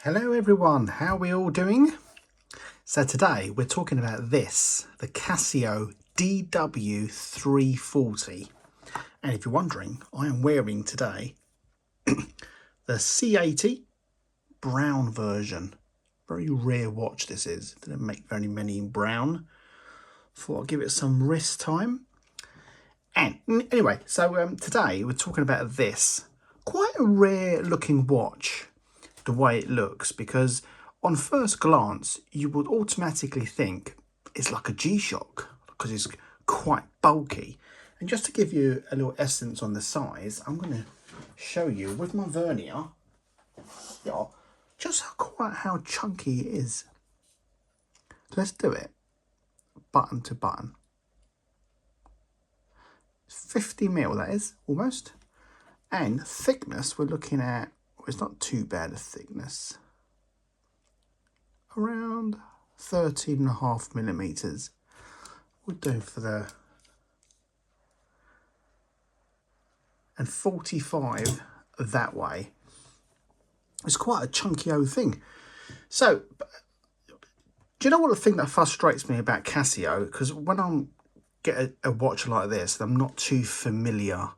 Hello everyone, how are we all doing? So today we're talking about this, the Casio DW-340. And if you're wondering, I am wearing today the C80 brown version. Very rare watch this is, didn't make very many in brown. Thought I'd give it some wrist time. And anyway, so today we're talking about this. Quite a rare looking watch, the way it looks, because on first glance you would automatically think it's like a G-Shock because it's quite bulky. And just to give you a little essence on the size, I'm going to show you with my vernier, yeah, just how chunky it is. Let's do it button to button. 50mm, that is, almost. And thickness, we're looking at, well, it's not too bad a thickness, around 13.5mm. We'll do for the, and 45 that way. It's quite a chunky old thing. So, do you know what the thing that frustrates me about Casio? Because when I get a watch like this, I'm not too familiar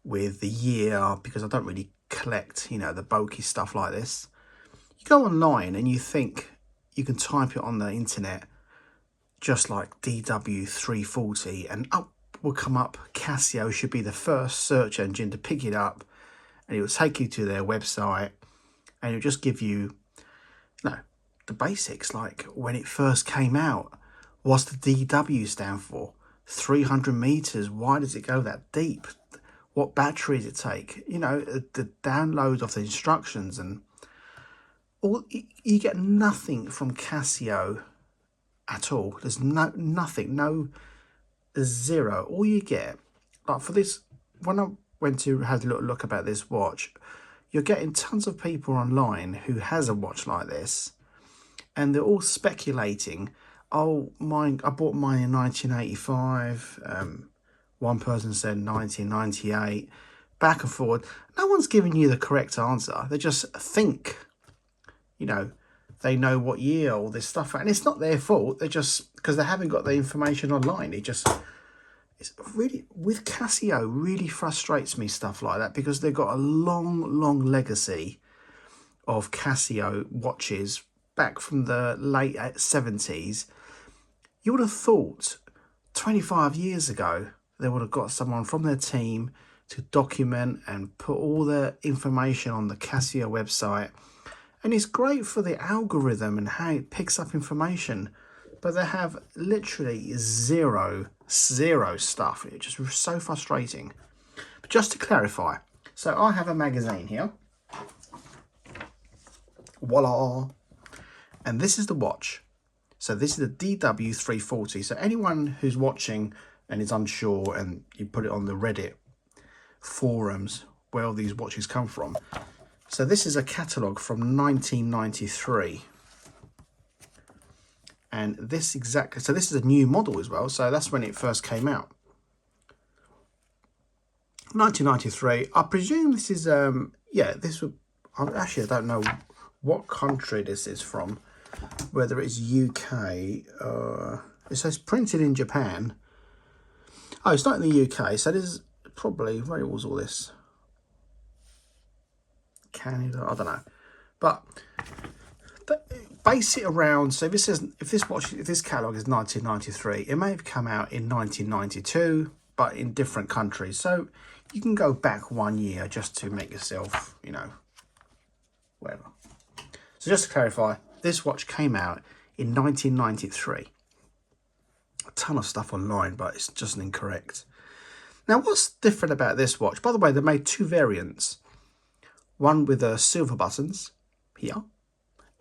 with the year, because I don't really collect, you know, the bulky stuff like this. You go online and you think you can type it on the internet, just like DW-340, and up will come up. Casio should be the first search engine to pick it up, and it will take you to their website, and it'll just give you, the basics, like when it first came out. What's the DW stand for? 300 meters. Why does it go that deep? What battery does it take? You know, the download of the instructions, and all. You get nothing from Casio at all. There's nothing, there's zero. All you get, like for this, when I went to have a little look about this watch, you're getting tons of people online who has a watch like this, and they're all speculating. Oh, mine, I bought mine in 1985. One person said 1998. Back and forward. No one's giving you the correct answer. They just think, you know, they know what year all this stuff. And it's not their fault. They just, because they haven't got the information online. It's really, with Casio, really frustrates me, stuff like that, because they've got a long legacy of Casio watches back from the late 70s. You would have thought 25 years ago, they would have got someone from their team to document and put all the information on the Casio website. And it's great for the algorithm and how it picks up information. But they have literally zero stuff. It's just so frustrating. But just to clarify, so I have a magazine here. Voila. And this is the watch. So this is the DW-340. So anyone who's watching and is unsure, and you put it on the Reddit forums where all these watches come from. So this is a catalogue from 1993. And this exactly, so this is a new model as well. So that's when it first came out. 1993. I presume this is, yeah, this would, actually I don't know what country this is from. Whether it's UK, it says printed in Japan. Oh, it's not in the UK, so this is probably, where was all this? Canada, I don't know. But base it around, so if it says, if this catalogue is 1993, it may have come out in 1992, but in different countries. So you can go back 1 year just to make yourself, you know, whatever. So just to clarify, this watch came out in 1993. A ton of stuff online, but it's just incorrect. Now, what's different about this watch? By the way, they made two variants. One with silver buttons here,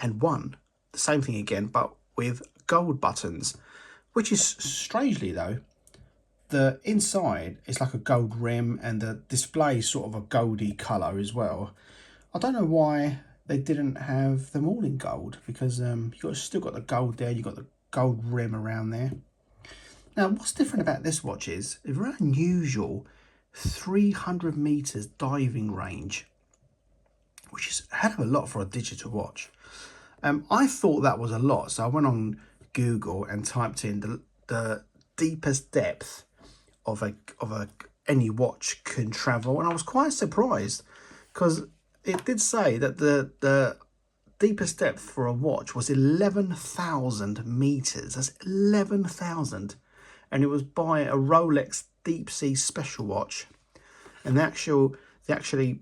and one, the same thing again, but with gold buttons, which is strangely though, the inside is like a gold rim and the display is sort of a goldy colour as well. I don't know why they didn't have them all in gold, because you've still got the gold there, you've got the gold rim around there. Now, what's different about this watch is a very unusual 300 meters diving range. which is a hell of a lot for a digital watch. I thought that was a lot, so I went on Google and typed in the deepest depth of any watch can travel, and I was quite surprised because it did say that the deepest depth for a watch was 11,000 meters. That's 11,000, and it was by a Rolex Deep Sea Special Watch, and they actually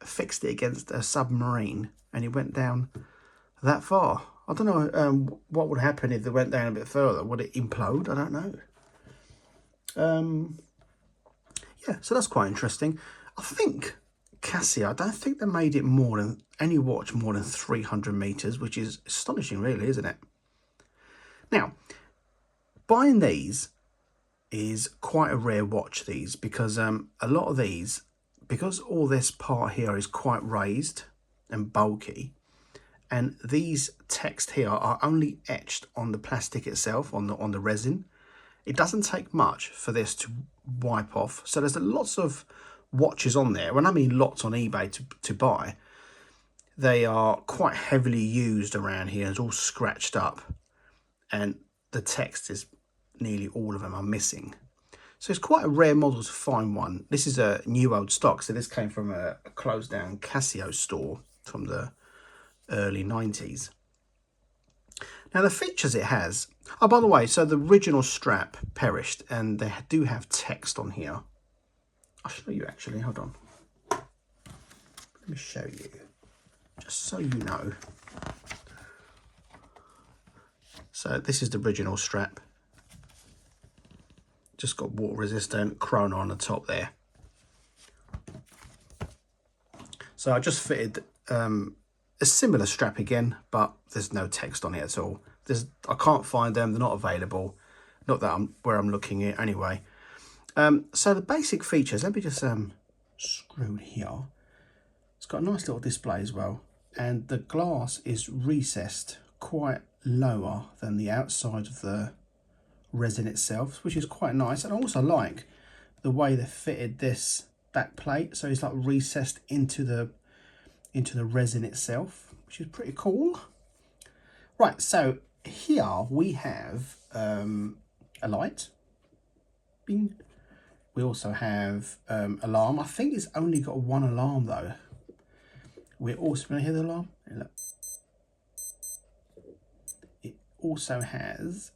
fixed it against a submarine, and it went down that far. I don't know what would happen if they went down a bit further. Would it implode? I don't know. Yeah, so that's quite interesting. I think Casio, I don't think they made it more than any watch more than 300 meters, which is astonishing, really, isn't it? Now, buying these is quite a rare watch, these, because a lot of these, because all this part here is quite raised and bulky, and these text here are only etched on the plastic itself, on the resin. It doesn't take much for this to wipe off. So there's lots of watches on there. When I mean lots on eBay to buy, they are quite heavily used around here. It's all scratched up, and the text is nearly all of them are missing. So it's quite a rare model to find one. This is a new old stock. So this came from a closed down Casio store from the early 90s. Now the features it has, oh, by the way, so the original strap perished, and they do have text on here. I'll show you actually, hold on. Let me show you, just so you know. So this is the original strap. Just got water resistant, chrono on the top there. So I just fitted a similar strap again, but there's no text on it at all. I can't find them, they're not available. Not that where I'm looking at anyway. So the basic features, let me just screw here. It's got a nice little display as well, and the glass is recessed quite lower than the outside of the resin itself, which is quite nice. And I also like the way they fitted this back plate, so it's like recessed into the resin itself, which is pretty cool. Right, so here we have a light. Bing. We also have alarm. I think it's only got one alarm though. We're also going to hear the alarm. Look. It also has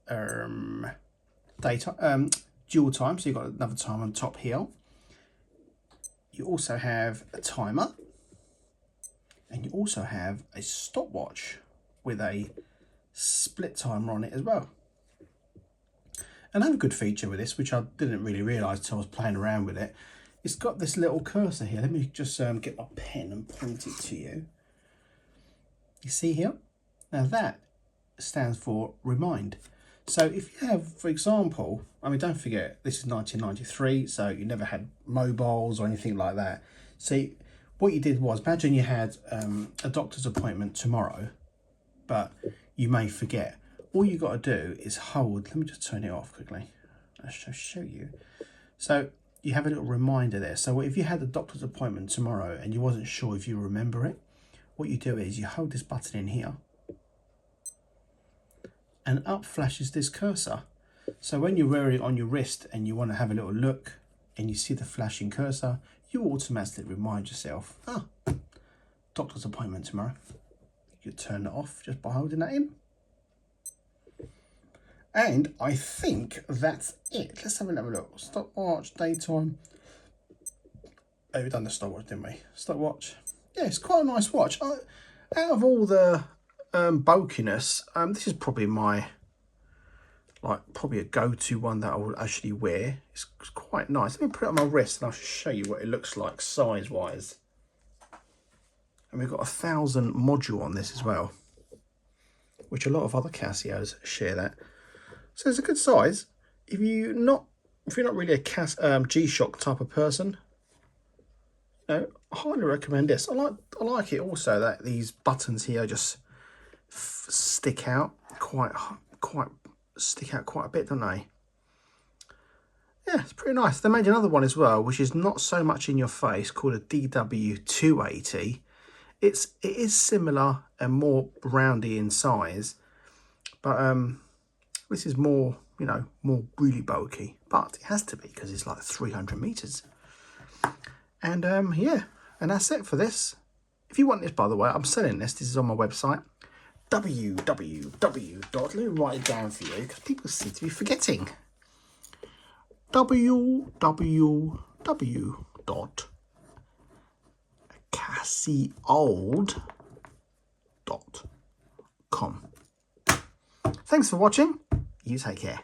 daytime, dual time, so you've got another time on top here. You also have a timer, and you also have a stopwatch with a split timer on it as well. Another good feature with this, which I didn't really realise until I was playing around with it, it's got this little cursor here. Let me just get my pen and point it to you. You see here? Now that stands for remind. So if you have, for example, I mean, don't forget, this is 1993, so you never had mobiles or anything like that. So what you did was, imagine you had a doctor's appointment tomorrow, but you may forget. All you got to do is hold, let me just turn it off quickly. I'll show you. So you have a little reminder there. So if you had a doctor's appointment tomorrow and you wasn't sure if you remember it, what you do is you hold this button in here, and up flashes this cursor. So when you wear it on your wrist and you want to have a little look and you see the flashing cursor, you automatically remind yourself, doctor's appointment tomorrow. You turn it off just by holding that in. And I think that's it. Let's have another look. Stopwatch, daytime. Oh, we've done the stopwatch, didn't we? Stopwatch. Yeah, it's quite a nice watch. Out of all the bulkiness, this is probably my, probably a go-to one that I will actually wear. It's quite nice. Let me put it on my wrist and I'll show you what it looks like size-wise. And we've got 1,000 module on this as well, which a lot of other Casios share that. So it's a good size. If you're not really a G-Shock type of person, you know, I highly recommend this. I like it also that these buttons here just stick out quite a bit, don't they? Yeah, it's pretty nice. They made another one as well, which is not so much in your face, called a DW-340. It is similar and more roundy in size, but this is more, you know, more really bulky. But it has to be because it's like 300 meters. And yeah, and that's it for this. If you want this, by the way, I'm selling this. This is on my website. Let me write it down for you because people seem to be forgetting. www.casiold.com. Thanks for watching. You take care.